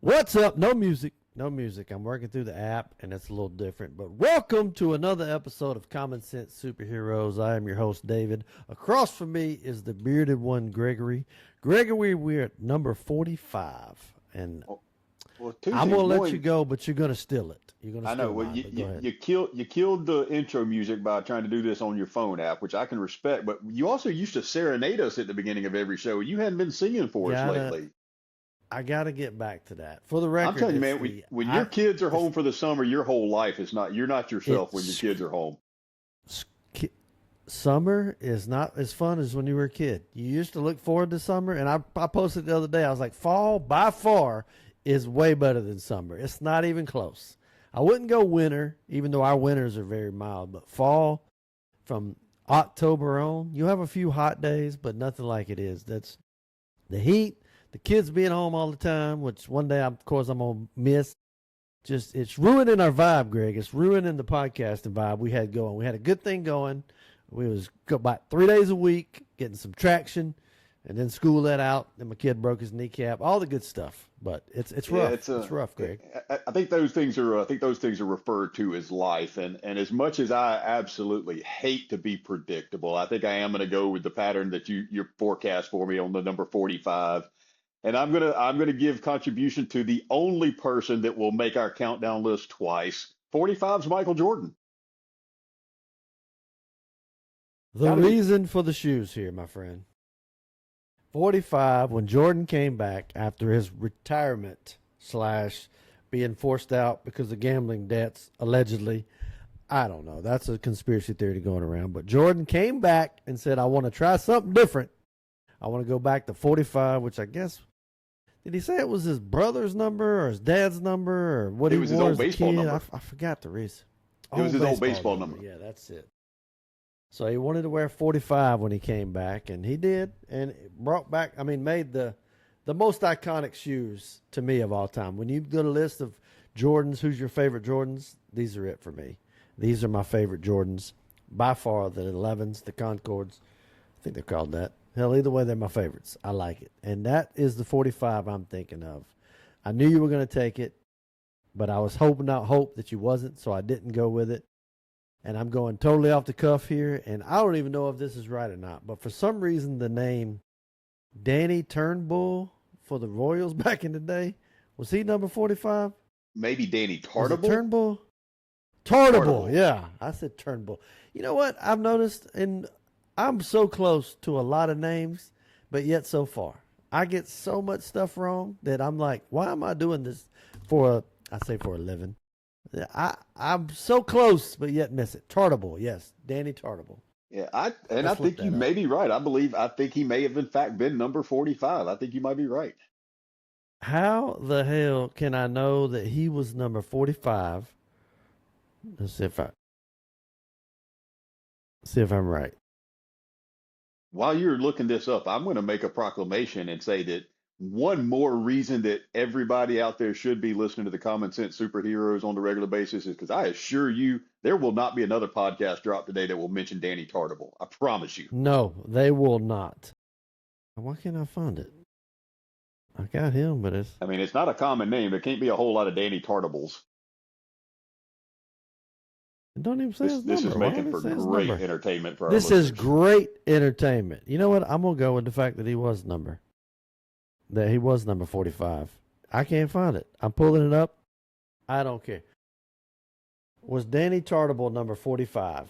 What's up? No music. No music. I'm working through the app and it's a little different. But welcome to another episode of Common Sense Superheroes. I am your host, David. Across from me is the bearded one, Gregory. Gregory, we're at number 45. And Well, I'm going Tuesday's to let morning, you go, but you're going to steal it. You're going to I know. steal Well, mine, you, but go you ahead. you killed the intro music by trying to do this on your phone app, which I can respect. But you also used to serenade us at the beginning of every show. You hadn't been singing for us Gotta, lately. I got to get back to that. For the I'm record, telling you, man, when your kids are it's, home for the summer, your whole life is not. You're not yourself when your it's, kids are home. summer is not as fun as when you were a kid. You used to look forward to summer, and I posted the other day. I was like, fall by far is way better than summer. It's not even close. I wouldn't go winter, even though our winters are very mild. But fall, from October on, you have a few hot days, but nothing like it is. That's the heat, the kids being home all the time, which one day, of course, I'm gonna miss. Just it's ruining our vibe, Greg. It's ruining the podcasting vibe we had going. We had a good thing going. We was go about 3 days a week, getting some traction, and then school let out. Then my kid broke his kneecap. All the good stuff, but it's Yeah, rough. It's rough, Greg. I think those things are. I think those things are referred to as life. And as much as I absolutely hate to be predictable, I think I am going to go with the pattern that you forecast for me on the number 45. And I'm gonna give contribution to the only person that will make our countdown list twice. 45's Michael Jordan. The Gotta be. reason for the shoes here, my friend. 45, when Jordan came back after his retirement slash being forced out because of gambling debts, allegedly. I don't know. That's a conspiracy theory going around. But Jordan came back and said, I want to try something different. I want to go back to 45, which I guess, did he say it was his brother's number or his dad's number or what It he was his wore old as a baseball kid? number. I forgot the reason. It was his old baseball number. Yeah, that's it. So he wanted to wear 45 when he came back, and he did, and it brought back, made the most iconic shoes to me of all time. When you go to a list of Jordans, who's your favorite Jordans? These are it for me. These are my favorite Jordans. By far, the 11s, the Concords. I think they're called that. Hell, either way, they're my favorites. I like it. And that is the 45 I'm thinking of. I knew you were going to take it, but I was hoping out hope that you wasn't, so I didn't go with it. And I'm going totally off the cuff here, and I don't even know if this is right or not. But for some reason, the name Danny Turnbull for the Royals back in the day, was he number 45? Maybe Danny Was it Tartable. Turnbull? Tartable. Yeah. I said Turnbull. You know what I've noticed, and I'm so close to a lot of names, but yet so far. I get so much stuff wrong that I'm like, why am I doing this for a living? I'm so close, but yet miss it. Tartable, yes, Danny Tartable. Yeah, I Let's look think you that up. may be right. I think he may have in fact been number 45. I think you might be right. How the hell can I know that he was number 45? Let's see if I'm right. While you're looking this up, I'm going to make a proclamation and say that one more reason that everybody out there should be listening to the Common Sense Superheroes on the regular basis is because I assure you there will not be another podcast drop today that will mention Danny Tartable. I promise you. No, they will not. Why can't I find it? I got him, but I mean, it's not a common name. There can't be a whole lot of Danny Tartables. it don't even say This his this number. is Why making would it for say his great number? entertainment for our This is listeners. great entertainment. You know what? I'm gonna go with the fact that he was number 45. I can't find it. I'm pulling it up. I don't care. Was Danny Tartable number 45?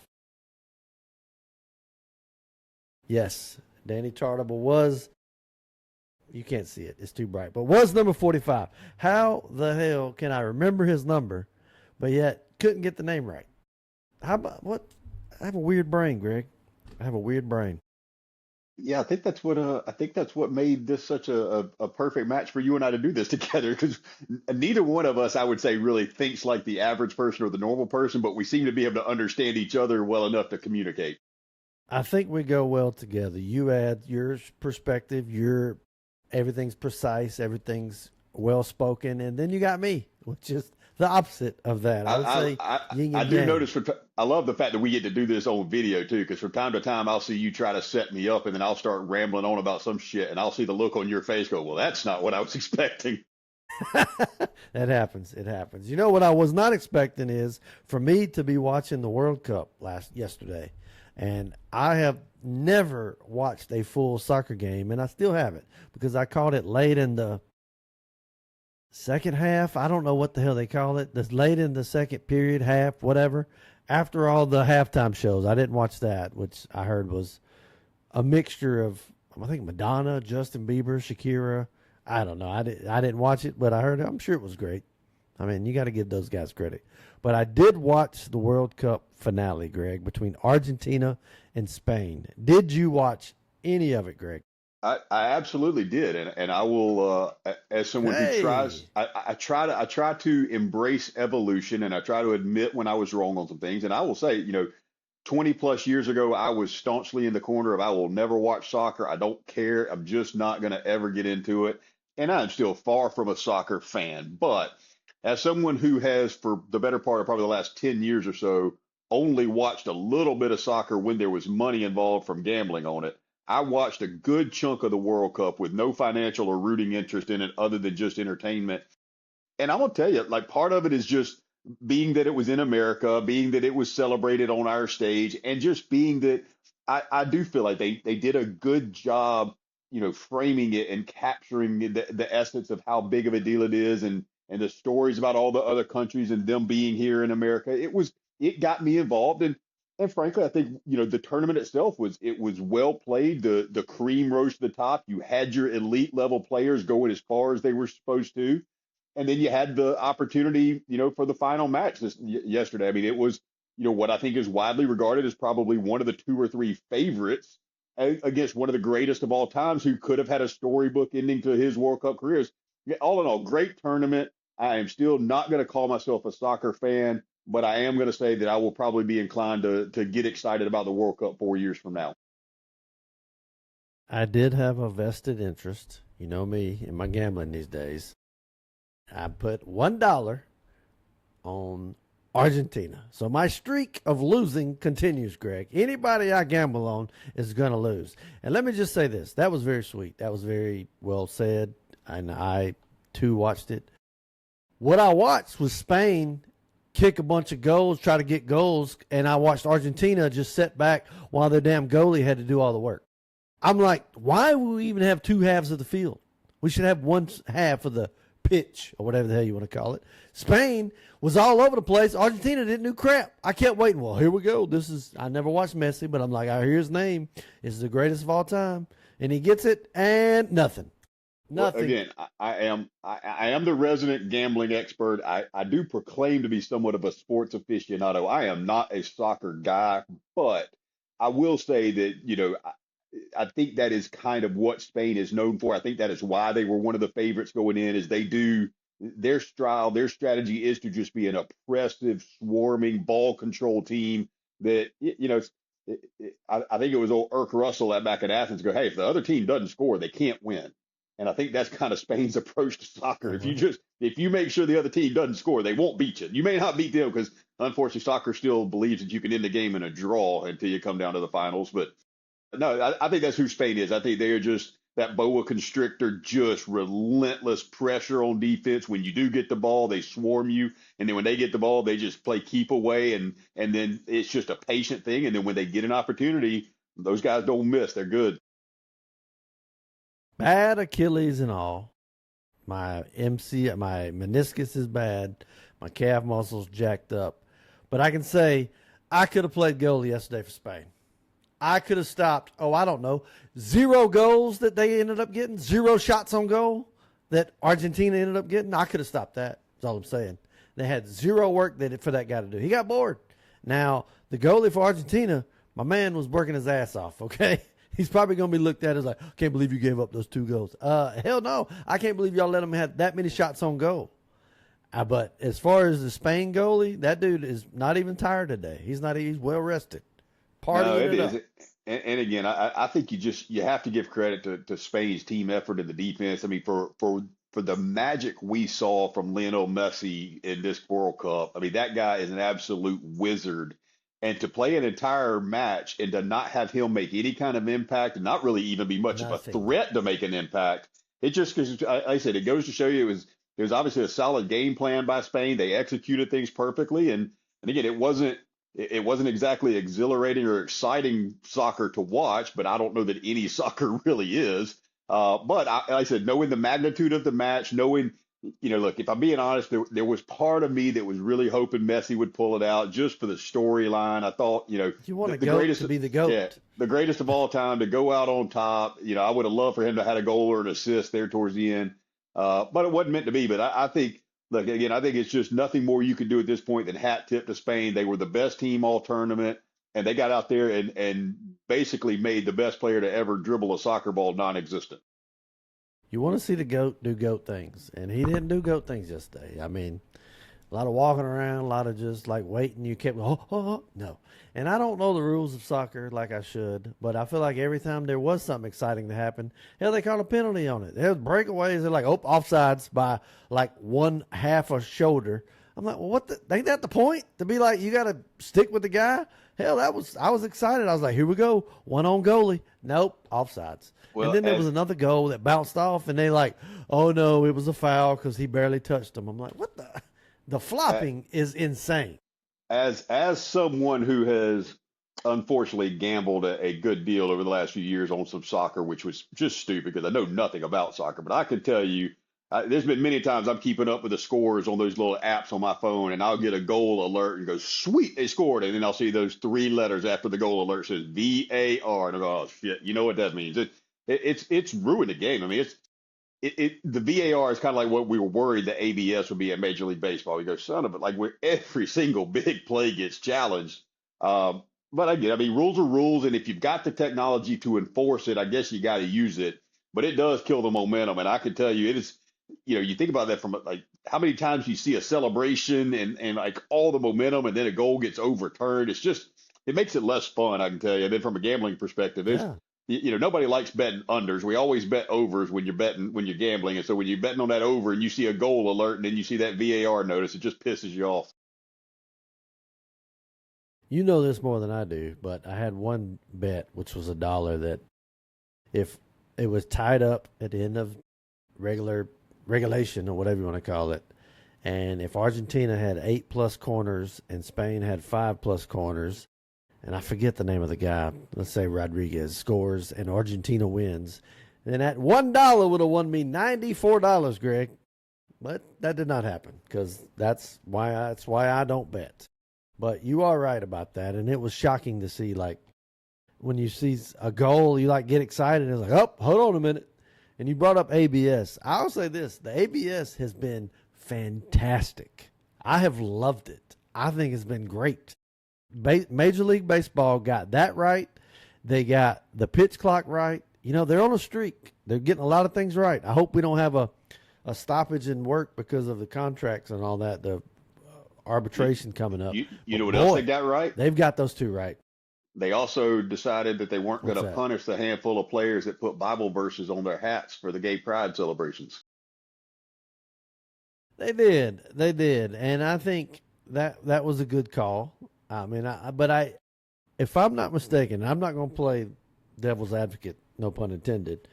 Yes, Danny Tartable was. You can't see it. It's too bright. But was number 45. How the hell can I remember his number, but yet couldn't get the name right? How about what? I have a weird brain, Greg. I have a weird brain. Yeah, I think that's what made this such a perfect match for you and I to do this together because neither one of us, I would say, really thinks like the average person or the normal person, but we seem to be able to understand each other well enough to communicate. I think we go well together. You add your perspective, everything's precise, everything's well spoken, and then you got me, which is the opposite of that. I would say yin I and do yang. notice I love the fact that we get to do this on video too, because from time to time I'll see you try to set me up and then I'll start rambling on about some shit and I'll see the look on your face go, well, that's not what I was expecting. That happens. It happens. You know what I was not expecting is for me to be watching the World Cup yesterday, and I have never watched a full soccer game, and I still haven't because I caught it late in the second half. I don't know what the hell they call it. This late in the second period, half, whatever. After all the halftime shows, I didn't watch that, which I heard was a mixture of, I think, Madonna, Justin Bieber, Shakira. I don't know. I didn't watch it, but I heard it. I'm sure it was great. I mean, you got to give those guys credit. But I did watch the World Cup finale, Greg, between Argentina and Spain. Did you watch any of it, Greg? I absolutely did, and I will, as someone who tries, Hey, I try to embrace evolution, and I try to admit when I was wrong on some things. And I will say, 20 plus years ago, I was staunchly in the corner of I will never watch soccer. I don't care. I'm just not going to ever get into it. And I'm still far from a soccer fan. But as someone who has, for the better part of probably the last 10 years or so, only watched a little bit of soccer when there was money involved from gambling on it, I watched a good chunk of the World Cup with no financial or rooting interest in it other than just entertainment. And I'm gonna tell you, like part of it is just being that it was in America, being that it was celebrated on our stage, and just being that I do feel like they did a good job, framing it and capturing the essence of how big of a deal it is, and the stories about all the other countries and them being here in America. It got me involved, and frankly, I think the tournament itself was well played. The cream rose to the top. You had your elite level players going as far as they were supposed to, and then you had the opportunity, for the final match yesterday. I mean, it was, what I think is widely regarded as probably one of the two or three favorites against one of the greatest of all times who could have had a storybook ending to his World Cup careers. Yeah, all in all, great tournament. I am still not going to call myself a soccer fan, but I am going to say that I will probably be inclined to get excited about the World Cup 4 years from now. I did have a vested interest. You know me in my gambling these days. I put $1 on Argentina. So my streak of losing continues, Greg. Anybody I gamble on is going to lose. And let me just say this. That was very sweet. That was very well said. And I, too, watched it. What I watched was Spain kick a bunch of goals, try to get goals, and I watched Argentina just sit back while their damn goalie had to do all the work. I'm like, why would we even have two halves of the field? We should have one half of the pitch or whatever the hell you want to call it. Spain was all over the place. Argentina didn't do crap. I kept waiting. Well, here we go. I never watched Messi, but I'm like, I hear his name. It's the greatest of all time. And he gets it and nothing. Well, Nothing. again, I am the resident gambling expert. I do proclaim to be somewhat of a sports aficionado. I am not a soccer guy, but I will say that, I think that is kind of what Spain is known for. I think that is why they were one of the favorites going in, is they do their style, their strategy is to just be an oppressive, swarming, ball control team that, I think it was old Irk Russell at back in Athens go, hey, if the other team doesn't score, they can't win. And I think that's kind of Spain's approach to soccer. If you make sure the other team doesn't score, they won't beat you. You may not beat them because unfortunately soccer still believes that you can end the game in a draw until you come down to the finals. But no, I think that's who Spain is. I think they are just that boa constrictor, just relentless pressure on defense. When you do get the ball, they swarm you, and then when they get the ball, they just play keep away, and then it's just a patient thing. And then when they get an opportunity, those guys don't miss. They're good. Bad Achilles and all. My meniscus is bad. My calf muscles jacked up. But I can say I could have played goalie yesterday for Spain. I could have stopped, I don't know, 0 goals that they ended up getting, 0 shots on goal that Argentina ended up getting. I could have stopped that. That's all I'm saying. They had 0 work for that guy to do. He got bored. Now, the goalie for Argentina, my man was working his ass off, okay? He's probably going to be looked at as like, can't believe you gave up those 2 goals. Hell no. I can't believe y'all let him have that many shots on goal. But as far as the Spain goalie, that dude is not even tired today. He's well rested. No, Partying it it is. up. And again, I think you have to give credit to Spain's team effort and the defense. I mean, for the magic we saw from Lionel Messi in this World Cup, I mean, that guy is an absolute wizard. And to play an entire match and to not have him make any kind of impact and not really even be much of a Nothing. threat to make an impact, it just, because I said, it goes to show you it was obviously a solid game plan by Spain. They executed things perfectly, and again, it wasn't exactly exhilarating or exciting soccer to watch, but I don't know that any soccer really is. But like I said, knowing the magnitude of the match, knowing, look, if I'm being honest, there was part of me that was really hoping Messi would pull it out just for the storyline. I thought, You want the GOAT greatest, to be the GOAT. yeah, the greatest of all time to go out on top. I would have loved for him to have a goal or an assist there towards the end. But it wasn't meant to be. But I think, look, again, I think it's just nothing more you can do at this point than hat tip to Spain. They were the best team all tournament, and they got out there and basically made the best player to ever dribble a soccer ball non-existent. You want to see the GOAT do GOAT things, and he didn't do GOAT things yesterday. I mean, a lot of walking around, a lot of just like waiting. You kept no. And I don't know the rules of soccer like I should, but I feel like every time there was something exciting to happen, hell, they called a penalty on it. There was breakaways. They're like, offsides by like one half a shoulder. I'm like, well, ain't that the point? To be like, you got to stick with the guy? Hell, I was excited. I was like, here we go. One on goalie. Nope, offsides. Well, and then there was another goal that bounced off, and they like, oh, no, it was a foul because he barely touched him. I'm like, what the? The flopping is insane. As someone who has unfortunately gambled a good deal over the last few years on some soccer, which was just stupid because I know nothing about soccer, but I can tell you, there's been many times I'm keeping up with the scores on those little apps on my phone, and I'll get a goal alert and go, sweet, they scored, and then I'll see those three letters after the goal alert says VAR, and I go, oh shit, you know what that means? It's ruined the game. I mean, the VAR is kind of like what we were worried the ABS would be at Major League Baseball. We go, son of it, like where every single big play gets challenged. But again, I mean, rules are rules, and if you've got the technology to enforce it, I guess you got to use it. But it does kill the momentum, and I can tell you, it is. You think about that from like how many times you see a celebration and like all the momentum, and then a goal gets overturned. It makes it less fun. I can tell you. And then from a gambling perspective, nobody likes betting unders. We always bet overs when you're gambling. And so when you're betting on that over and you see a goal alert and then you see that VAR notice, it just pisses you off. You know this more than I do, but I had one bet, which was $1, that if it was tied up at the end of regulation or whatever you want to call it, and if Argentina had 8+ corners and Spain had 5+ corners, and I forget the name of the guy, let's say Rodriguez scores and Argentina wins, then that $1 would have won me $94, Greg. But that did not happen because that's why I don't bet. But you are right about that, and it was shocking to see, like, when you see a goal, you like get excited and it's like, oh, hold on a minute. And you brought up ABS. I'll say this, the ABS has been fantastic. I have loved it. I think it's been great. Major League Baseball got that right. They got the pitch clock right. They're on a streak. They're getting a lot of things right. I hope we don't have a stoppage in work because of the contracts and all that, the arbitration coming up. You know what else they got right? They've got those two right. They also decided that they weren't going to punish the handful of players that put Bible verses on their hats for the gay pride celebrations. They did. And I think that was a good call. I mean, if I'm not mistaken, I'm not going to play devil's advocate, no pun intended,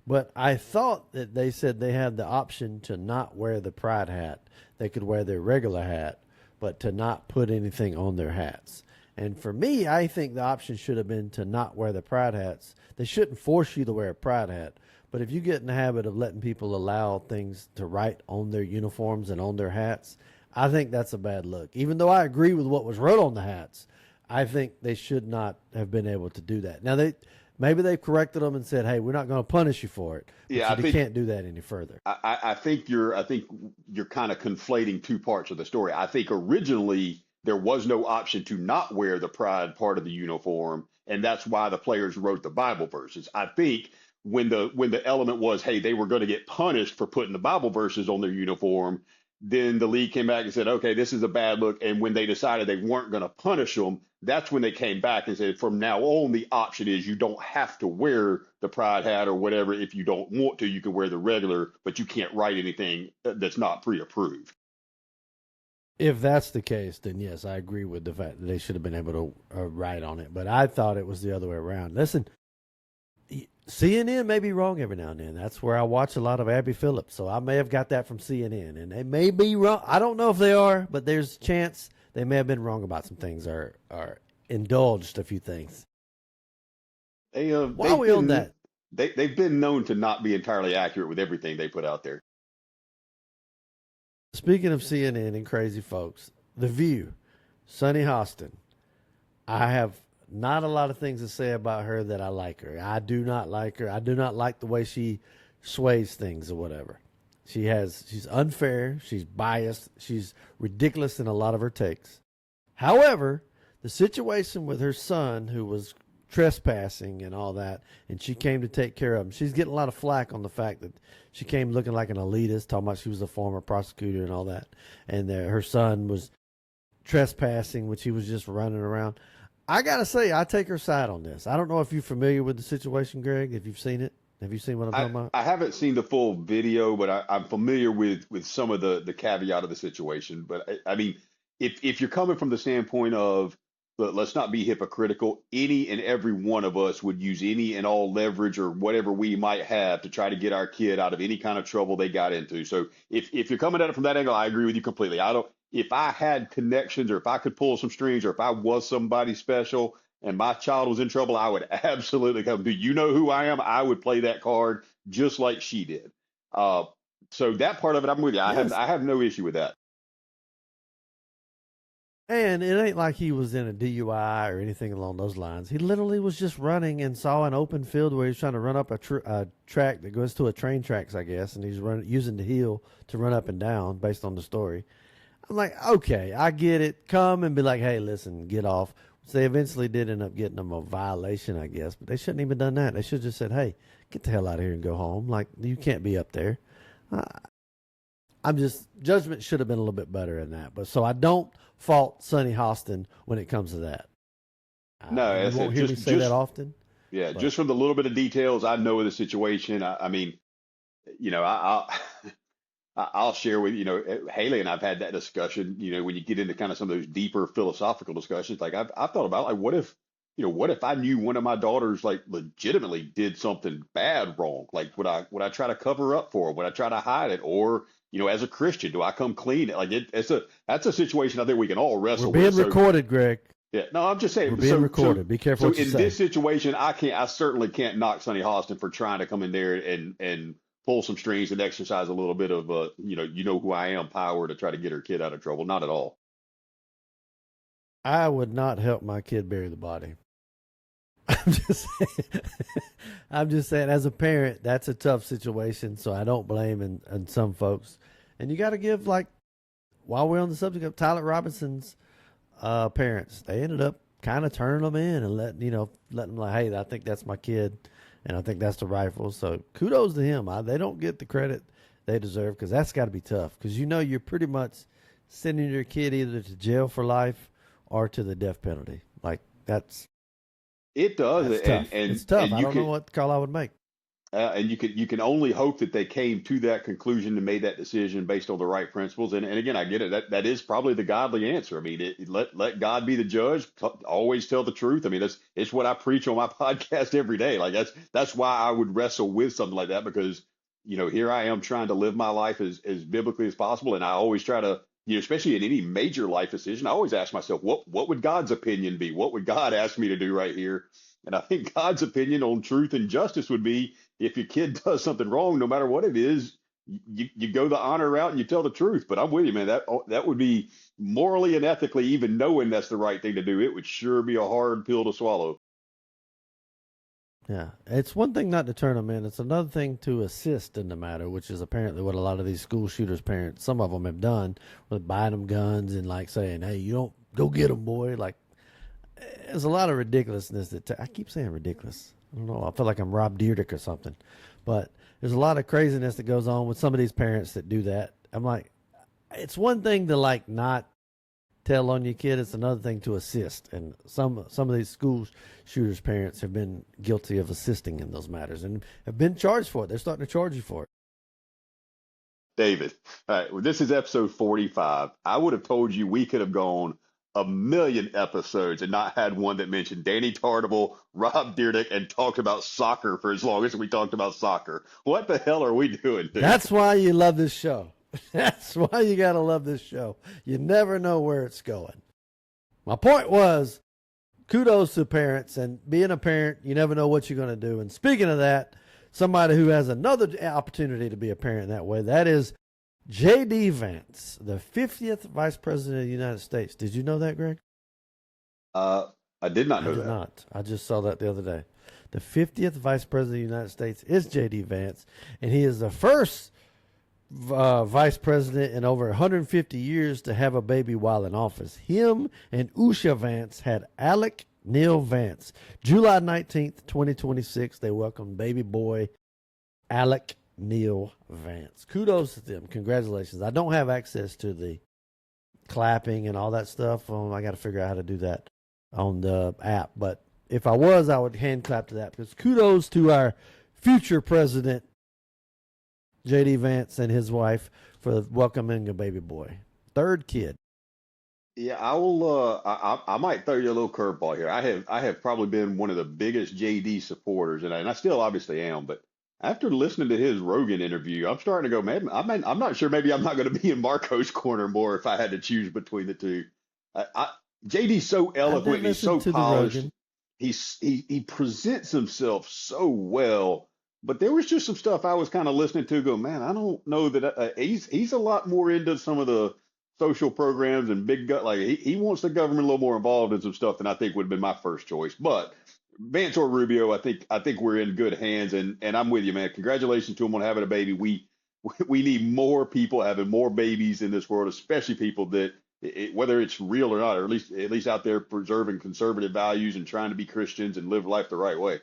but I thought that they said they had the option to not wear the pride hat. They could wear their regular hat, but to not put anything on their hats. And for me, I think the option should have been to not wear the pride hats. They shouldn't force you to wear a pride hat. But if you get in the habit of letting people allow things to write on their uniforms and on their hats, I think that's a bad look. Even though I agree with what was wrote on the hats, I think they should not have been able to do that. Now, maybe they've corrected them and said, hey, we're not going to punish you for it. Yeah, they can't do that any further. I think you're kind of conflating two parts of the story. I think originally there was no option to not wear the pride part of the uniform, and that's why the players wrote the Bible verses. I think when the element was, hey, they were going to get punished for putting the Bible verses on their uniform, then the league came back and said, okay, this is a bad look. And when they decided they weren't going to punish them, that's when they came back and said, from now on, the option is you don't have to wear the pride hat or whatever. If you don't want to, you can wear the regular, but you can't write anything that's not pre-approved. If that's the case, then yes, I agree with the fact that they should have been able to write on it. But I thought it was the other way around. Listen, CNN may be wrong every now and then. That's where I watch a lot of Abby Phillips, so I may have got that from CNN, and they may be wrong. I don't know if they are, but there's a chance they may have been wrong about some things or indulged a few things. While we on that, they've been known to not be entirely accurate with everything they put out there. speaking of CNN and crazy folks, The View, Sonny Hostin. I have not a lot of things to say about her that I like her. I do not like her. I do not like the way she sways things or whatever. She's unfair. She's biased. She's ridiculous in a lot of her takes. However, the situation with her son who was trespassing and all that, and she came to take care of him. She's getting a lot of flack on the fact that she came looking like an elitist, talking about she was a former prosecutor and all that, and her son was trespassing, which he was just running around. I gotta say, I take her side on this. I don't know if you're familiar with the situation, Greg. If you've seen it, have you seen what I'm talking about? I haven't seen the full video, but I'm familiar with some of the caveat of the situation. But I mean, if you're coming from the standpoint of let's not be hypocritical, any and every one of us would use any and all leverage or whatever we might have to try to get our kid out of any kind of trouble they got into. So if you're coming at it from that angle, I agree with you completely. If I had connections or if I could pull some strings or if I was somebody special and my child was in trouble, I would absolutely come. Do you know who I am? I would play that card just like she did. So that part of it, I'm with you. Yes. I have no issue with that. And it ain't like he was in a DUI or anything along those lines. He literally was just running and saw an open field where he was trying to run up a track that goes to a train tracks, I guess, and he's using the heel to run up and down based on the story. I'm like, okay, I get it. Come and be like, hey, listen, get off. So they eventually did end up getting them a violation, I guess, but they shouldn't even done that. They should have just said, hey, get the hell out of here and go home. Like, you can't be up there. Judgment should have been a little bit better in that. But so I don't fault Sonny Hostin when it comes to that. No, you won't hear me say that often. Yeah, but just from the little bit of details I know of the situation, I mean, you know, I'll share with Haley and I've had that discussion. When you get into kind of some of those deeper philosophical discussions, like I've thought about, like, what if I knew one of my daughters like legitimately did something bad wrong? Like, would I try to cover up for her? Would I try to hide it? Or as a Christian, do I come clean? Like that's a situation I think we can all wrestle with. We're being recorded, Greg. Yeah, no, I'm just saying. We're being recorded. Be careful. So in this situation, I certainly can't knock Sonny Hostin for trying to come in there and pull some strings and exercise a little bit of who I am power to try to get her kid out of trouble. Not at all. I would not help my kid bury the body. I'm just saying, as a parent, that's a tough situation. So I don't blame in some folks. And you got to give, like, while we're on the subject of Tyler Robinson's parents, they ended up kind of turning them in and letting them like, hey, I think that's my kid. And I think that's the rifle. So kudos to him. They don't get the credit they deserve because that's got to be tough. Because you're pretty much sending your kid either to jail for life or to the death penalty. Like, it does. That's tough. It's tough. I don't know what call I would make. And you can only hope that they came to that conclusion and made that decision based on the right principles. And again, I get it. That is probably the godly answer. I mean, let God be the judge. Always tell the truth. I mean, it's what I preach on my podcast every day. Like that's why I would wrestle with something like that, because here I am trying to live my life as biblically as possible, and I always try to, especially in any major life decision, I always ask myself, what would God's opinion be? What would God ask me to do right here? And I think God's opinion on truth and justice would be, if your kid does something wrong, no matter what it is, you go the honor route and you tell the truth. But I'm with you, man. That would be morally and ethically, even knowing that's the right thing to do, it would sure be a hard pill to swallow. Yeah, it's one thing not to turn them in. It's another thing to assist in the matter, which is apparently what a lot of these school shooters' parents, some of them have done, with buying them guns and like saying, hey, you don't go get them, boy. Like, there's a lot of ridiculousness I keep saying ridiculous. I don't know. I feel like I'm Rob Dyrdek or something. But there's a lot of craziness that goes on with some of these parents that do that. I'm like, it's one thing to like not tell on your kid. It's another thing to assist. And some of these school shooters' parents have been guilty of assisting in those matters and have been charged for it. They're starting to charge you for it. David, all right, well, this is episode 45. I would have told you we could have gone a million episodes and not had one that mentioned Danny Tartable, Rob Dyrdek, and talked about soccer for as long as we talked about soccer. What the hell are we doing, dude? That's why you love this show. That's why you got to love this show. You never know where it's going. My point was, kudos to parents, and being a parent, you never know what you're going to do. And speaking of that, somebody who has another opportunity to be a parent that way, that is JD Vance, the 50th Vice President of the United States. Did you know that, Greg? I did not know that. I did not. I just saw that the other day. The 50th Vice President of the United States is JD Vance, and he is the first vice president in over 150 years to have a baby while in office. Him and Usha Vance had Alec Neil Vance. July 19th, 2026, they welcomed baby boy Alec Neil Vance. Kudos to them. Congratulations. I don't have access to the clapping and all that stuff. I got to figure out how to do that on the app. But if I was, I would hand clap to that, because kudos to our future president, JD Vance, and his wife for welcoming a baby boy. Third kid. Yeah, I will. I might throw you a little curveball here. I have probably been one of the biggest JD supporters, and I still obviously am. But after listening to his Rogan interview, I'm starting to go, man. I'm not sure. Maybe I'm not going to be in Marco's corner more if I had to choose between the two. JD's so eloquent. He's so polished. He presents himself so well. But there was just some stuff I was kind of listening to, go, man, I don't know that he's a lot more into some of the social programs and big gut. Like he wants the government a little more involved in some stuff than I think would have been my first choice. But Vance or Rubio, I think we're in good hands, and I'm with you, man. Congratulations to him on having a baby. We need more people having more babies in this world, especially people that, whether it's real or not, or at least out there preserving conservative values and trying to be Christians and live life the right way.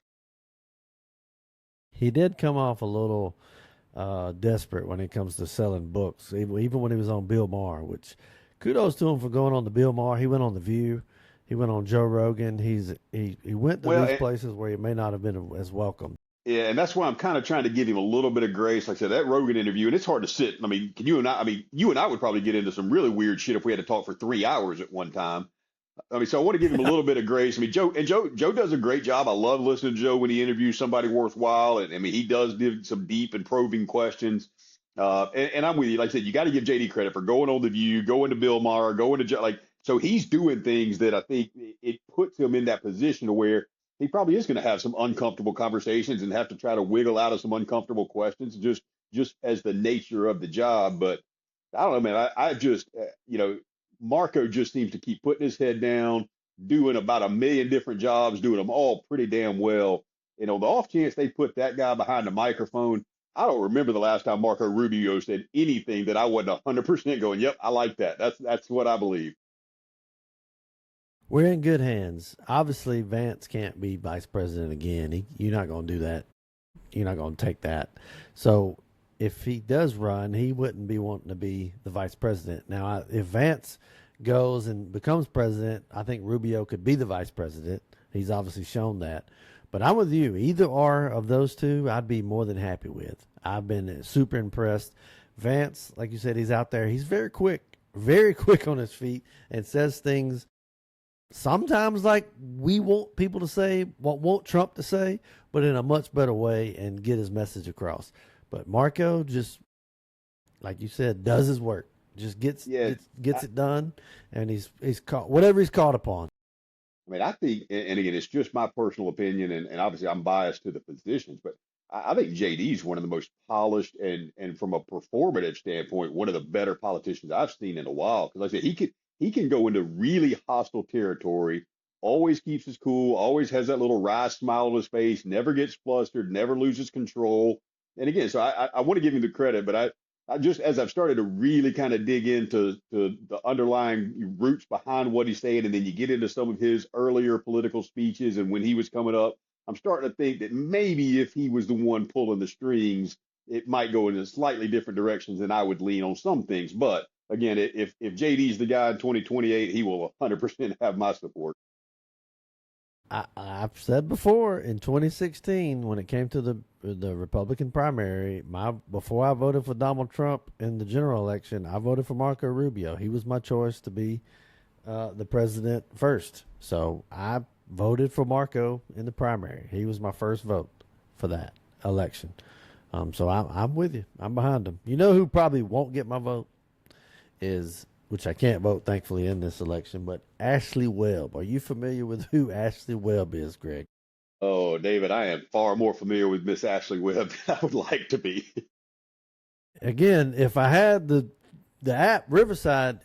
He did come off a little desperate when it comes to selling books, even when he was on Bill Maher, which kudos to him for going on to Bill Maher. He went on The View. He went on Joe Rogan. He went to these places where he may not have been as welcome. Yeah, and that's why I'm kind of trying to give him a little bit of grace. Like I said, that Rogan interview, and it's hard to sit. I mean, you and I would probably get into some really weird shit if we had to talk for 3 hours at one time. So I want to give him a little bit of grace. Joe does a great job. I love listening to Joe when he interviews somebody worthwhile. And he does give some deep and probing questions. And I'm with you. Like I said, you got to give JD credit for going on The View, going to Bill Maher, going to Joe. So he's doing things that I think it puts him in that position to where he probably is going to have some uncomfortable conversations and have to try to wiggle out of some uncomfortable questions just as the nature of the job. But I don't know, man. I just, Marco just seems to keep putting his head down, doing about a million different jobs, doing them all pretty damn well. The off chance they put that guy behind the microphone, I don't remember the last time Marco Rubio said anything that I wasn't 100% going, yep, I like that. That's what I believe. We're in good hands. Obviously, Vance can't be vice president again. You're not going to do that. You're not going to take that. So if he does run, he wouldn't be wanting to be the vice president. Now, if Vance goes and becomes president, I think Rubio could be the vice president. He's obviously shown that. But I'm with you. Either or of those two, I'd be more than happy with. I've been super impressed. Vance, like you said, he's out there. He's very quick on his feet, and says things sometimes like we want people to say, what want Trump to say, but in a much better way and get his message across. But Marco just, like you said, does his work. Just gets it done, and he's caught whatever he's caught upon. I think, and again, it's just my personal opinion, and obviously I'm biased to the positions, but I think JD is one of the most polished and from a performative standpoint, one of the better politicians I've seen in a while. Because like I said, he can go into really hostile territory, always keeps his cool, always has that little wry smile on his face, never gets flustered, never loses control. And again, so I want to give him the credit, but I just, as I've started to really kind of dig into the underlying roots behind what he's saying, and then you get into some of his earlier political speeches and when he was coming up, I'm starting to think that maybe if he was the one pulling the strings, it might go in a slightly different directions than I would lean on some things. But again, if JD's the guy in 2028, he will 100% have my support. I've said before, in 2016, when it came to the Republican primary, before I voted for Donald Trump in the general election, I voted for Marco Rubio. He was my choice to be the president first. So I voted for Marco in the primary. He was my first vote for that election. So I'm with you. I'm behind him. You know who probably won't get my vote is, which I can't vote, thankfully, in this election, but Ashley Webb. Are you familiar with who Ashley Webb is, Greg? Oh, David, I am far more familiar with Miss Ashley Webb than I would like to be. Again, if I had the app Riverside,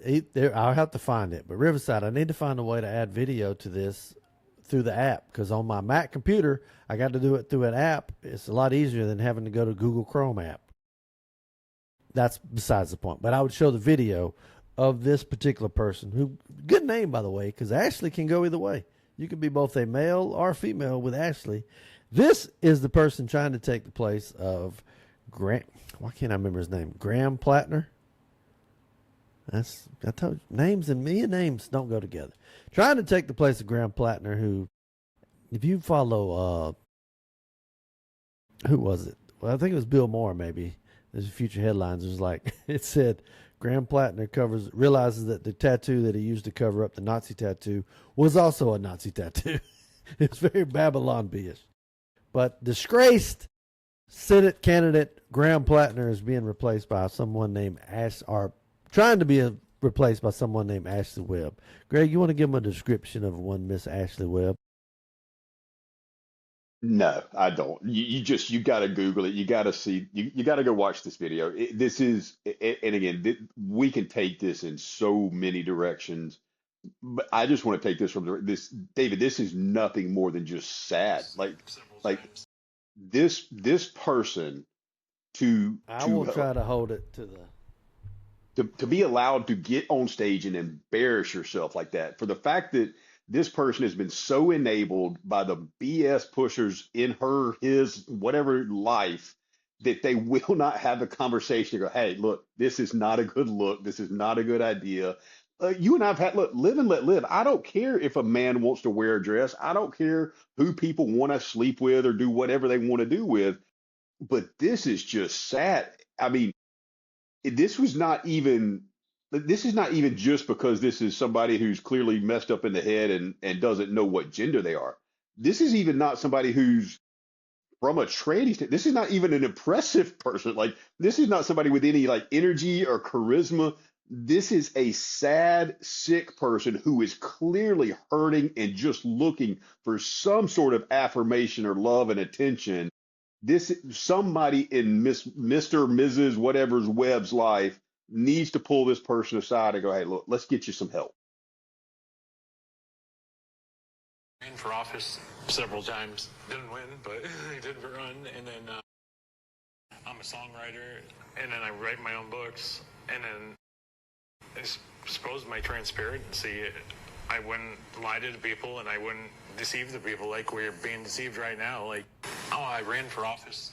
I'll have to find it. But Riverside, I need to find a way to add video to this through the app, because on my Mac computer, I got to do it through an app. It's a lot easier than having to go to Google Chrome app. That's besides the point. But I would show the video of this particular person, who, good name, by the way, because Ashley can go either way. You can be both a male or female with Ashley. This is the person trying to take the place of Graham. Why can't I remember his name? Graham Plattner. I told you, names and names don't go together. Trying to take the place of Graham Plattner, who, if you follow, who was it? Well, I think it was Bill Moore, maybe. There's a future headlines. It was like, it said, Graham Plattner realizes that the tattoo that he used to cover up the Nazi tattoo was also a Nazi tattoo. It's very Babylon B-ish. But disgraced Senate candidate Graham Plattner is being replaced by someone named trying to be replaced by someone named Ashley Webb. Greg, you want to give them a description of one Miss Ashley Webb? No, I don't. You got to Google it. You got to see. You got to go watch this video. And again, we can take this in so many directions. But I just want to take this from this, David. This is nothing more than just sad. Like this person I will try to hold it to the. To be allowed to get on stage and embarrass yourself like that, for the fact that this person has been so enabled by the BS pushers in his, whatever life, that they will not have the conversation to go, hey, look, this is not a good look. This is not a good idea. You and I've had, look, live and let live. I don't care if a man wants to wear a dress. I don't care who people want to sleep with or do whatever they want to do with. But this is just sad. I mean, this is not even just because this is somebody who's clearly messed up in the head and doesn't know what gender they are. This is even not somebody who's from a tranny. This is not even an impressive person. Like, this is not somebody with any like energy or charisma. This is a sad, sick person who is clearly hurting and just looking for some sort of affirmation or love and attention. Somebody in Mr. or Mrs. whatever's Webb's life needs to pull this person aside and go, hey, look, let's get you some help. Ran for office several times. Didn't win, but I did run. And then I'm a songwriter, and then I write my own books. And then I suppose my transparency, I wouldn't lie to the people, and I wouldn't deceive the people like we're being deceived right now. Like, oh, I ran for office.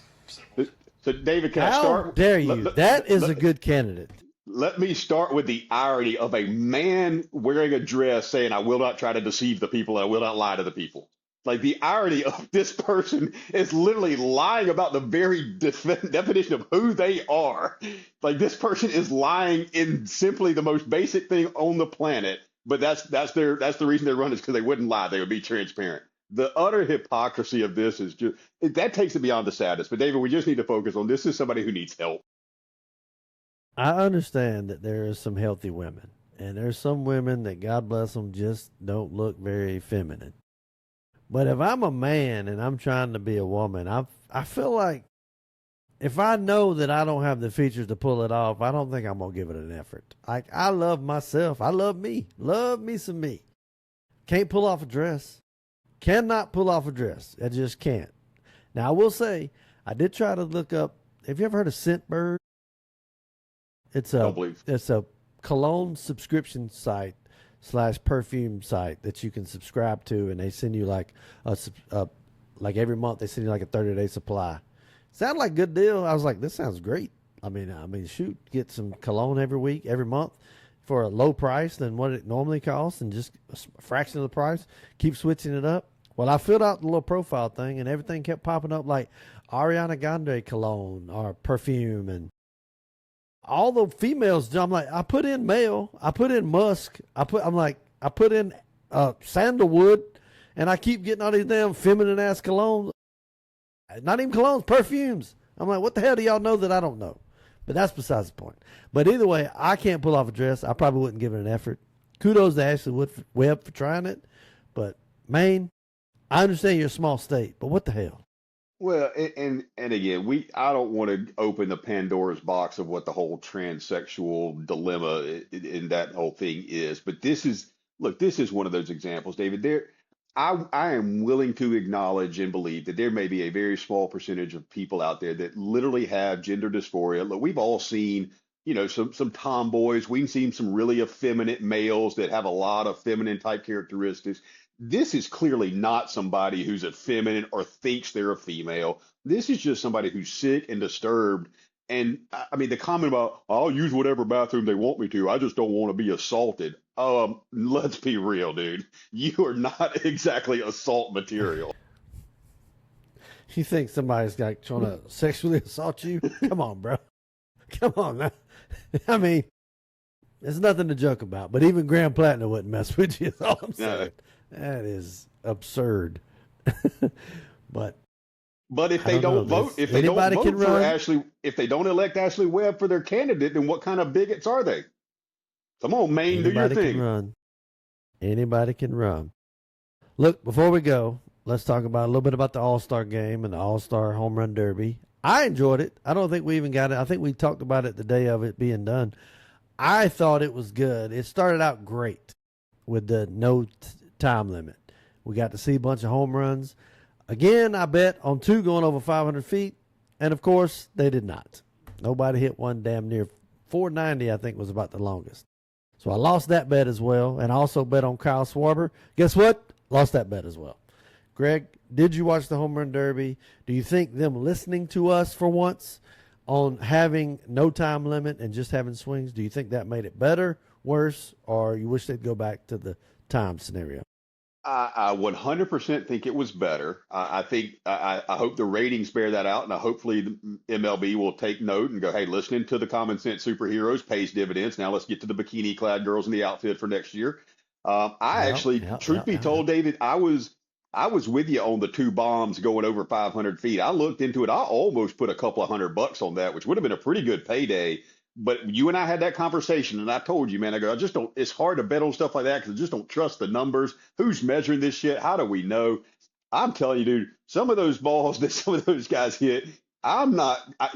So, David, can I start? How dare you? That is a good candidate. Let me start with the irony of a man wearing a dress saying, I will not try to deceive the people, and I will not lie to the people. Like, the irony of this person is literally lying about the very definition of who they are. Like, this person is lying in simply the most basic thing on the planet. But that's the reason they run, is because they wouldn't lie. They would be transparent. The utter hypocrisy of this is just, that takes it beyond the sadness. But David, we just need to focus on, this is somebody who needs help. I understand that there are some healthy women, and there's some women that, God bless them, just don't look very feminine. But if I'm a man and I'm trying to be a woman, I feel like if I know that I don't have the features to pull it off, I don't think I'm going to give it an effort. Like, I love myself. I love me. Love me some me. Can't pull off a dress. Cannot pull off a dress. I just can't. Now, I will say, I did try to look up, have you ever heard of Scentbird? It's a cologne subscription site / perfume site that you can subscribe to, and they send you like like every month they send you like a 30-day supply. Sounded like a good deal. I was like, this sounds great. I mean, shoot, get some cologne every month for a low price than what it normally costs, and just a fraction of the price. Keep switching it up. Well, I filled out the little profile thing, and everything kept popping up like Ariana Grande cologne or perfume, and all the females. I'm like, I put in male, I put in musk, I'm like, I put in sandalwood, and I keep getting all these damn feminine-ass colognes. Not even colognes, perfumes. I'm like, what the hell do y'all know that I don't know? But that's besides the point. But either way, I can't pull off a dress. I probably wouldn't give it an effort. Kudos to Ashley Webb for trying it. But, Maine, I understand you're a small state, but what the hell? Well, and again, I don't want to open the Pandora's box of what the whole transsexual dilemma in that whole thing is. But this is one of those examples, David. I am willing to acknowledge and believe that there may be a very small percentage of people out there that literally have gender dysphoria. Look, we've all seen, some tomboys. We've seen some really effeminate males that have a lot of feminine type characteristics. This is clearly not somebody who's effeminate or thinks they're a female. This is just somebody who's sick and disturbed. And I mean, the comment about, I'll use whatever bathroom they want me to, I just don't want to be assaulted. Let's be real, dude. You are not exactly assault material. You think somebody's like trying to sexually assault you? Come on, bro. Come on, man. I mean, there's nothing to joke about. But even Graham Platinum wouldn't mess with you. Is all I'm saying. That is absurd. But if they don't vote, if they don't vote for Ashley, if they don't elect Ashley Webb for their candidate, then what kind of bigots are they? Come on, Maine, do your thing. Anybody can run. Look, before we go, let's talk about a little bit about the All-Star game and the All-Star Home Run Derby. I enjoyed it. I don't think we even got it. I think we talked about it the day of it being done. I thought it was good. It started out great with the no time limit. We got to see a bunch of home runs. Again, I bet on 2 going over 500 feet, and of course, they did not. Nobody hit one damn near 490, I think was about the longest. So I lost that bet as well, and I also bet on Kyle Schwarber. Guess what? Lost that bet as well. Greg, did you watch the Home Run Derby? Do you think them listening to us for once on having no time limit and just having swings, do you think that made it better, worse, or you wish they'd go back to the time scenario? I 100% think it was better. I hope the ratings bear that out, and hopefully the MLB will take note and go, hey, listening to the common sense superheroes pays dividends. Now let's get to the bikini-clad girls in the outfield for next year. Truth be told, David, I was with you on the 2 bombs going over 500 feet. I looked into it. I almost put a couple of $100 on that, which would have been a pretty good payday. But you and I had that conversation, and I told you, man, I just don't, it's hard to bet on stuff like that because I just don't trust the numbers. Who's measuring this shit? How do we know? I'm telling you, dude, some of those balls that some of those guys hit,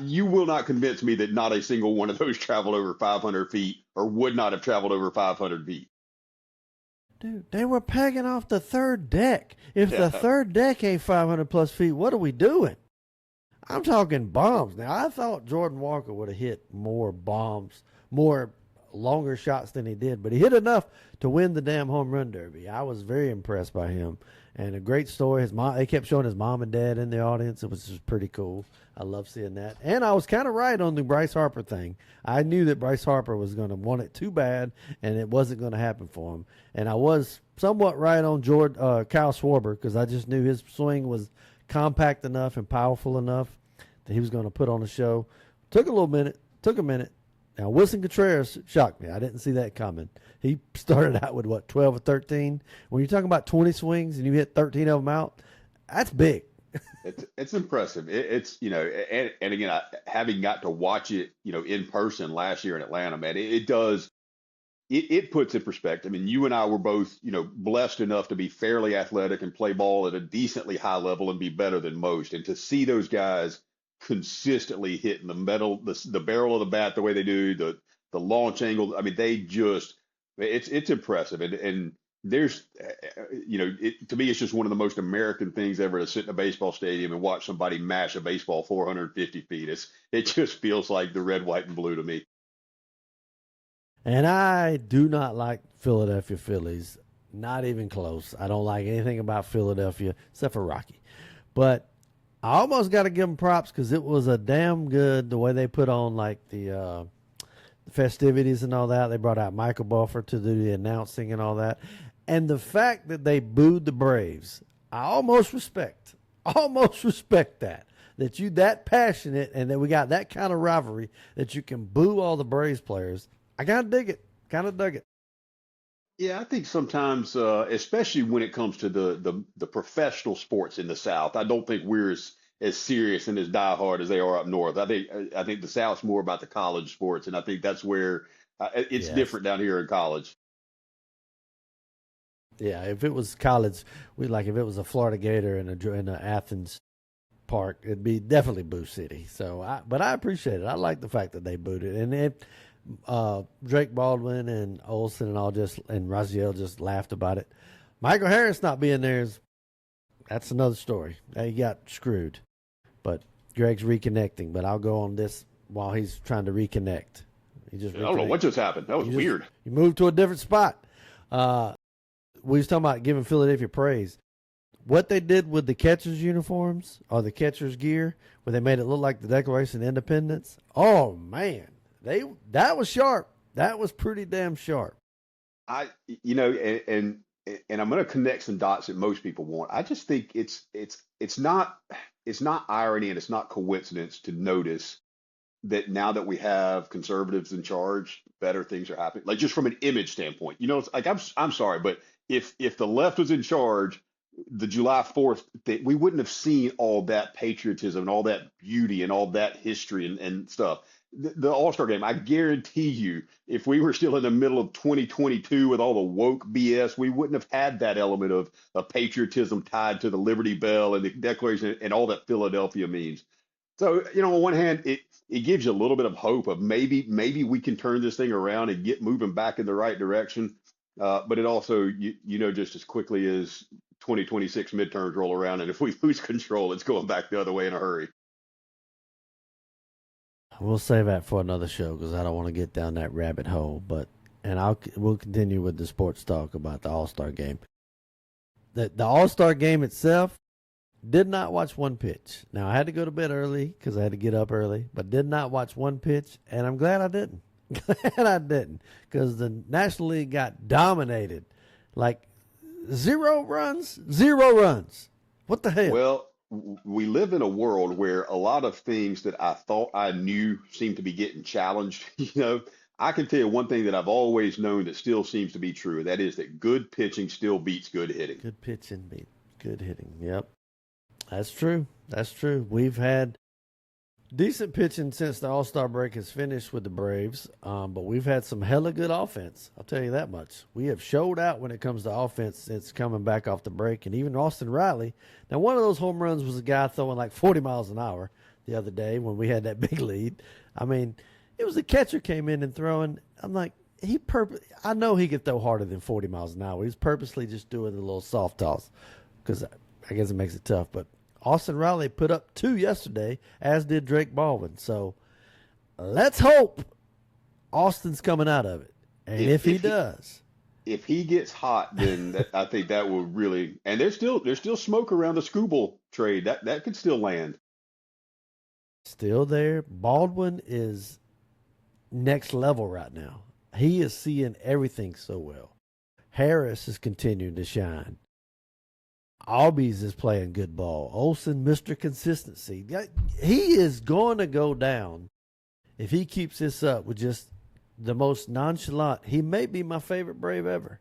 you will not convince me that not a single one of those traveled over 500 feet or would not have traveled over 500 feet. Dude, they were pegging off the third deck. If the third deck ain't 500 plus feet, what are we doing? I'm talking bombs. Now, I thought Jordan Walker would have hit more bombs, more longer shots than he did, but he hit enough to win the damn home run derby. I was very impressed by him. And a great story. His mom, they kept showing his mom and dad in the audience. It was just pretty cool. I love seeing that. And I was kind of right on the Bryce Harper thing. I knew that Bryce Harper was going to want it too bad, and it wasn't going to happen for him. And I was somewhat right on Kyle Schwarber because I just knew his swing was compact enough and powerful enough that he was going to put on a show. Took a minute. Now, Wilson Contreras shocked me. I didn't see that coming. He started out with, 12 or 13? When you're talking about 20 swings and you hit 13 of them out, that's big. It's impressive. It's and again, having got to watch it, in person last year in Atlanta, man, it puts in perspective. I mean, you and I were both, blessed enough to be fairly athletic and play ball at a decently high level and be better than most. And to see those guys consistently hitting the metal, the barrel of the bat the way they do, the launch angle. I mean, it's impressive. And there's, to me, it's just one of the most American things ever to sit in a baseball stadium and watch somebody mash a baseball 450 feet. It just feels like the red, white, and blue to me. And I do not like Philadelphia Phillies. Not even close. I don't like anything about Philadelphia except for Rocky. But I almost got to give them props because it was a damn good the way they put on the festivities and all that. They brought out Michael Buffer to do the announcing and all that. And the fact that they booed the Braves, I almost respect that you that passionate and that we got that kind of rivalry that you can boo all the Braves players. I kind of dig it. Kind of dug it. Yeah, I think sometimes, especially when it comes to the professional sports in the South, I don't think we're as serious and as diehard as they are up north. I think the South's more about the college sports, and I think that's where it's Yes. different down here in college. Yeah, if it was college, if it was a Florida Gator in a Athens park, it'd be definitely Boo City. But I appreciate it. I like the fact that they booed it, and Drake Baldwin and Olsen and Raziel just laughed about it. Michael Harris not being there that's another story. He got screwed, but Greg's reconnecting. But I'll go on this while he's trying to reconnect. He just I don't know reconnect. what just happened. That was weird. He moved to a different spot. We was talking about giving Philadelphia praise. What they did with the catchers' uniforms or the catchers' gear, where they made it look like the Declaration of Independence. Oh man, that was sharp. That was pretty damn sharp. I, you know, and I'm going to connect some dots that most people won't. I just think it's not irony and it's not coincidence to notice that now that we have conservatives in charge, better things are happening. Like just from an image standpoint, it's like I'm sorry, but if the left was in charge, the July 4th, we wouldn't have seen all that patriotism and all that beauty and all that history and stuff. The All-Star game, I guarantee you, if we were still in the middle of 2022 with all the woke BS, we wouldn't have had that element of patriotism tied to the Liberty Bell and the Declaration and all that Philadelphia means. So, on one hand, it gives you a little bit of hope of maybe we can turn this thing around and get moving back in the right direction. But it also, just as quickly as 2026 midterms roll around, and if we lose control, it's going back the other way in a hurry. We'll save that for another show because I don't want to get down that rabbit hole. We'll continue with the sports talk about the All Star game. The All Star game itself, did not watch one pitch. Now I had to go to bed early because I had to get up early, but did not watch one pitch, and I'm glad I didn't. Glad I didn't because the National League got dominated, like 0 runs, 0 runs. What the hell? Well, we live in a world where a lot of things that I thought I knew seem to be getting challenged. I can tell you one thing that I've always known that still seems to be true, and that is that good pitching still beats good hitting. Good pitching beat good hitting. Yep, that's true. That's true. We've had decent pitching since the All Star break has finished with the Braves, but we've had some hella good offense. I'll tell you that much. We have showed out when it comes to offense since coming back off the break, and even Austin Riley. Now, one of those home runs was a guy throwing like 40 miles an hour the other day when we had that big lead. I mean, it was a catcher came in and throwing. I'm like, I know he could throw harder than 40 miles an hour. He's purposely just doing a little soft toss because I guess it makes it tough, but Austin Riley put up 2 yesterday, as did Drake Baldwin. So let's hope Austin's coming out of it. And if he does, if he gets hot, then I think that will really. And there's still smoke around the Scooble trade that could still land. still there. Baldwin is next level right now. He is seeing everything so well. Harris is continuing to shine. Albies is playing good ball. Olsen, Mr. Consistency. He is going to go down if he keeps this up with just the most nonchalant. He may be my favorite Brave ever.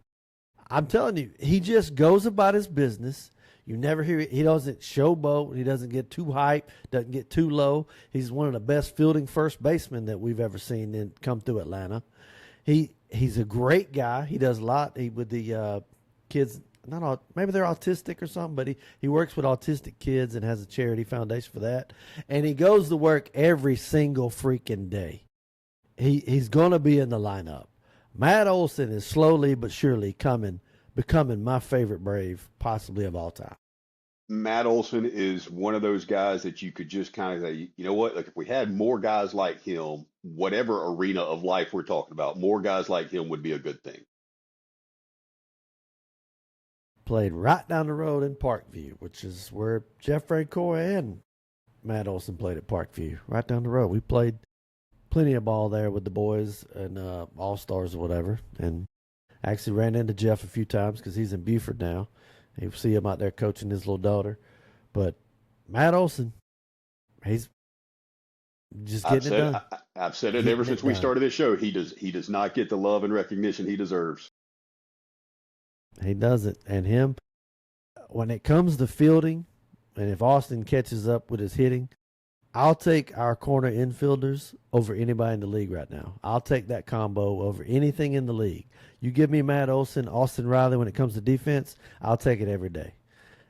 I'm telling you, he just goes about his business. You never hear it. He doesn't showboat. He doesn't get too hype, doesn't get too low. He's one of the best fielding first basemen that we've ever seen come through Atlanta. He's a great guy. He does a lot with the kids. Maybe they're autistic or something, but he works with autistic kids and has a charity foundation for that. And he goes to work every single freaking day. He's going to be in the lineup. Matt Olson is slowly but surely becoming my favorite Brave, possibly of all time. Matt Olson is one of those guys that you could just kind of say, you know what? Like if we had more guys like him, whatever arena of life we're talking about, more guys like him would be a good thing. Played right down the road in Parkview, which is where Jeff Francoeur and Matt Olson played at Parkview, right down the road. We played plenty of ball there with the boys and All-Stars or whatever, and actually ran into Jeff a few times because he's in Buford now. You see him out there coaching his little daughter. But Matt Olson, he's just getting it done. I've said it ever since we started this show. He does not get the love and recognition he deserves. He does it. And him, when it comes to fielding, and if Haustin catches up with his hitting, I'll take our corner infielders over anybody in the league right now. I'll take that combo over anything in the league. You give me Matt Olson, Austin Riley when it comes to defense, I'll take it every day.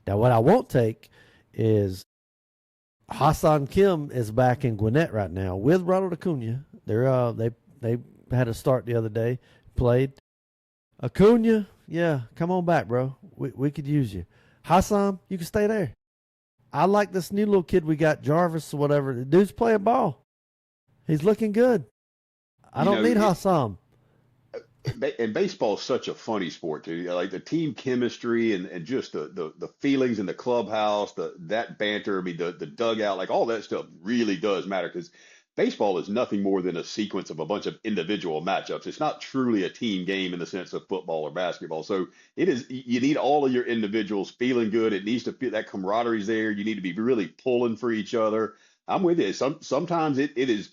Now, what I won't take is Hassan Kim is back in Gwinnett right now with Ronald Acuna. They had a start the other day, played. Acuna, yeah, come on back, bro. We could use you. Hassan, you can stay there. I like this new little kid we got, Jarvis or whatever. The dude's playing ball. He's looking good. I don't need Hassan. And baseball is such a funny sport too. Like the team chemistry and just the feelings in the clubhouse, that banter. I mean, the dugout, like all that stuff really does matter because baseball is nothing more than a sequence of a bunch of individual matchups. It's not truly a team game in the sense of football or basketball. So it is. You need all of your individuals feeling good. It needs to feel that camaraderie's there. You need to be really pulling for each other. I'm with you. Sometimes it is.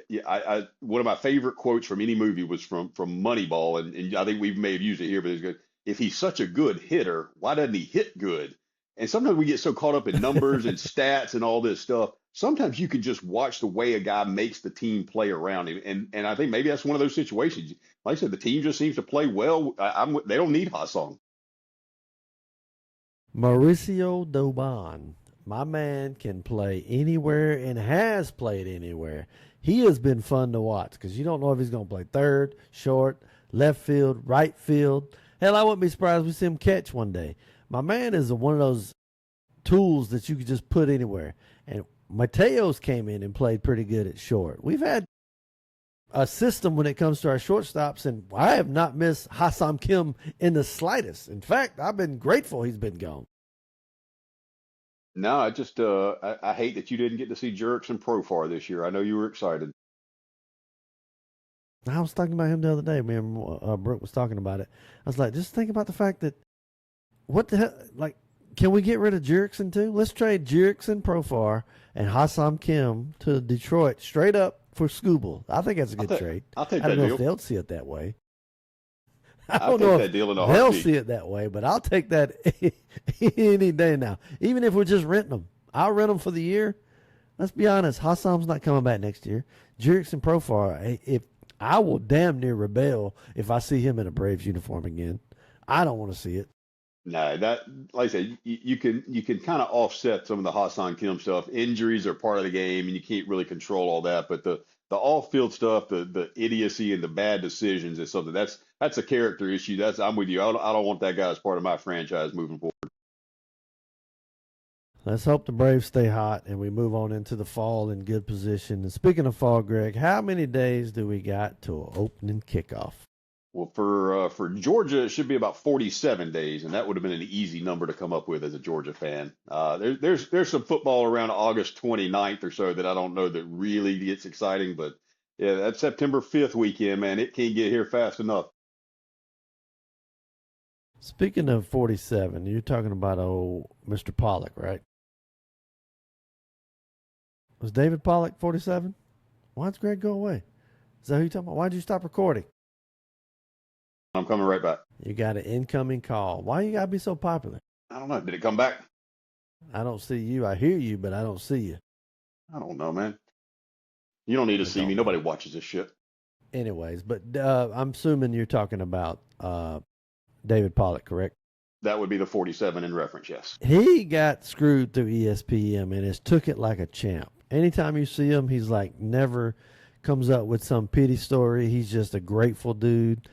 Yeah, one of my favorite quotes from any movie was from Moneyball, and I think we may have used it here, but it's good. If he's such a good hitter, why doesn't he hit good? And sometimes we get so caught up in numbers and stats and all this stuff. Sometimes you can just watch the way a guy makes the team play around him, and I think maybe that's one of those situations. Like I said, the team just seems to play well. They don't need Hassan. Mauricio Doban, my man, can play anywhere and has played anywhere. He has been fun to watch because you don't know if he's going to play third, short, left field, right field. Hell, I wouldn't be surprised if we see him catch one day. My man is one of those tools that you could just put anywhere. And Mateos came in and played pretty good at short. We've had a system when it comes to our shortstops, and I have not missed Hassan Kim in the slightest. In fact, I've been grateful he's been gone. No, I hate that you didn't get to see Jerks and Profar this year. I know you were excited. I was talking about him the other day. Me and Brooke was talking about it. I was like, just think about the fact that what the hell, like, can we get rid of Jerickson too? Let's trade Jerickson, Profar, and Hassan Kim to Detroit straight up for Skubal. I think that's a good trade. I'll take I that don't know deal. if they'll see it that way. I'll take that deal in a they'll heartbeat. see it that way, but I'll take that any day now. Even if we're just renting them, I'll rent them for the year. Let's be honest, Hassan's not coming back next year. Jerickson, Profar, if I will damn near rebel if I see him in a Braves uniform again. I don't want to see it. No, that like I said, you can kind of offset some of the Hassan Kim stuff. Injuries are part of the game, and you can't really control all that. But the off-field stuff, the idiocy and the bad decisions is something that's a character issue. I'm with you. I don't want that guy as part of my franchise moving forward. Let's hope the Braves stay hot and we move on into the fall in good position. And speaking of fall, Greg, how many days do we got to opening kickoff? Well, for Georgia, it should be about 47 days, and that would have been an easy number to come up with as a Georgia fan. There's some football around August 29th or so that I don't know that really gets exciting, but yeah, that September 5th weekend, man, it can't get here fast enough. Speaking of 47, you're talking about old Mr. Pollack, right? Was David Pollack 47? Why'd Greg go away? Is that who you're talking about? Why'd you stop recording? I'm coming right back. You got an incoming call. Why you got to be so popular? I don't know. Did it come back? I don't see you. I hear you, but I don't see you. I don't know, man. You don't need to see me. Nobody watches this shit. Anyways, but I'm assuming you're talking about David Pollack, correct? That would be the 47 in reference, yes. He got screwed through ESPN and has took it like a champ. Anytime you see him, he's like never comes up with some pity story. He's just a grateful dude.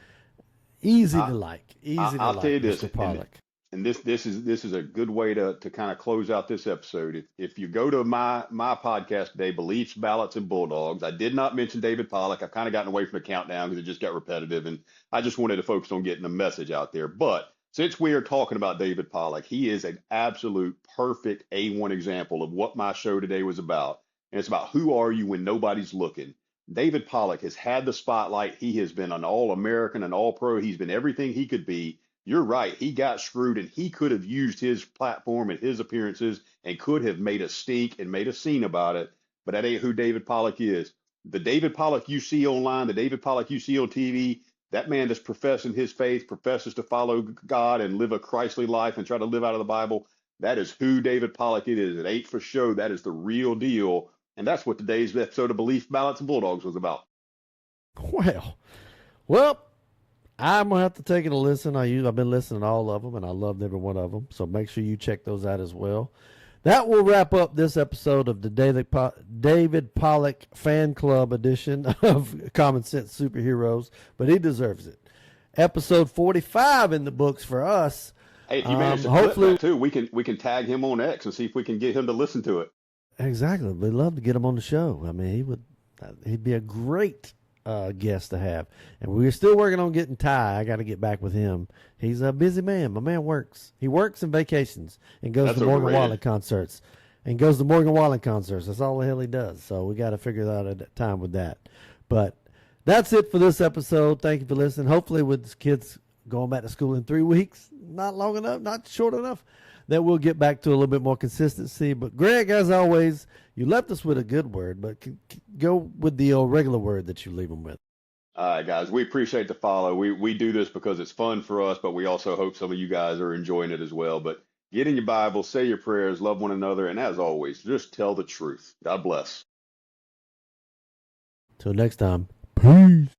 Easy to like. I'll tell you this, Mr. Pollack. And this is a good way to kind of close out this episode. If you go to my podcast today, Beliefs, Ballots, and Bulldogs, I did not mention David Pollack. I've kind of gotten away from the countdown because it just got repetitive, and I just wanted to focus on getting the message out there. But since we are talking about David Pollack, he is an absolute perfect A1 example of what my show today was about. And it's about who are you when nobody's looking. David Pollack has had the spotlight. He has been an All-American, an All-Pro. He's been everything he could be. You're right. He got screwed, and he could have used his platform and his appearances and could have made a stink and made a scene about it. But that ain't who David Pollack is. The David Pollack you see online, the David Pollack you see on TV, that man that's professing his faith, professes to follow God and live a Christly life and try to live out of the Bible. That is who David Pollack it is. It ain't for show. That is the real deal. And that's what today's episode of Belief, Balance, and Bulldogs was about. Well, I'm going to have to take it a listen. I've been listening to all of them, and I loved every one of them. So make sure you check those out as well. That will wrap up this episode of the David Pollack Fan Club edition of Common Sense Superheroes, but he deserves it. Episode 45 in the books for us. Hey, if you manage to clip that too, we can tag him on X and see if we can get him to listen to it. Exactly. We'd love to get him on the show. I mean, he'd be a great guest to have. And we're still working on getting Ty. I got to get back with him. He's a busy man. My man works. He works and vacations and goes to Morgan Wallen concerts. That's all the hell he does. So we got to figure out a time with that. But that's it for this episode. Thank you for listening. Hopefully with the kids going back to school in 3 weeks, not long enough, not short enough, that we'll get back to a little bit more consistency. But Greg, as always, you left us with a good word, but go with the regular word that you leave them with. All right, guys, we appreciate the follow. We do this because it's fun for us, but we also hope some of you guys are enjoying it as well. But get in your Bible, say your prayers, love one another, and as always, just tell the truth. God bless. Till next time. Peace.